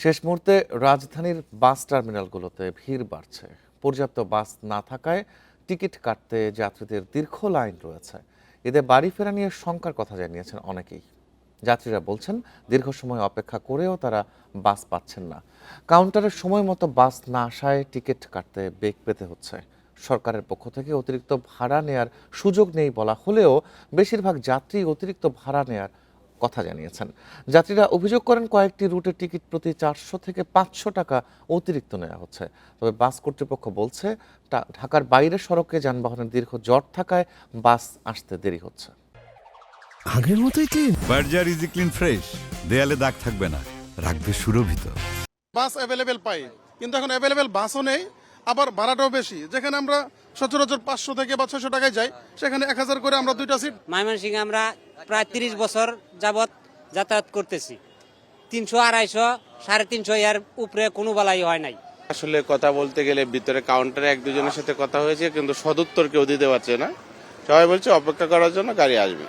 শেষ মুহূর্তে রাজধানীর বাস টার্মিনালগুলোতে ভিড় বাড়ছে। পর্যাপ্ত বাস না থাকায় টিকিট কাটতে যাত্রীদের দীর্ঘ লাইন রয়েছে। এতে বাড়ি ফেরা নিয়ে শঙ্কার কথা জানিয়েছেন অনেকেই। যাত্রীরা বলছেন দীর্ঘ সময় অপেক্ষা করেও তারা বাস পাচ্ছেন না। কাউন্টারে সময় মতো বাস না আসায় টিকিট কাটতে বেগ পেতে হচ্ছে। সরকারের পক্ষ থেকে অতিরিক্ত ভাড়া নেয়ার সুযোগ নেই বলা হলেও বেশিরভাগ যাত্রী অতিরিক্ত ভাড়া নেয়ার কথা জানিয়েছেন। যাত্রীরা অভিযোগ করেন কয়েকটি রুটের টিকিট প্রতি 400 থেকে 500 টাকা অতিরিক্ত নেওয়া হচ্ছে। তবে বাস কর্তৃপক্ষ বলছে ঢাকার বাইরের সড়কে যানবাহনের দীর্ঘ জট থাকায় বাস আসতে দেরি হচ্ছে। আগের মতোই clean. Berger easy clean fresh, দেয়ালে দাগ থাকবে না, রাখবে সুরভিত। বাস অ্যাভেলেবেল পাই, কিন্তু এখন অ্যাভেলেবেল বাসও নেই, আবার ভাড়াটাও বেশি। যেখানে আমরা সচরাচর 500 থেকে বা 600 টাকায় যাই, সেখানে 1000 করে আমরা 2টা সিট। ময়মনসিংহে আমরা প্রায় 30 বছর যাবৎ যাতায়াত করতেছি। 300, 250, 350 এর উপরে কোনো বালাই হয় নাই। আসলে কথা বলতে গেলে ভিতরে কাউন্টারে এক দুজনের সাথে কথা হয়েছে, কিন্তু সদুত্তর কেউ দিতে পারছে না। সবাই বলছে অপেক্ষা করার জন্য, গাড়ি আসবে।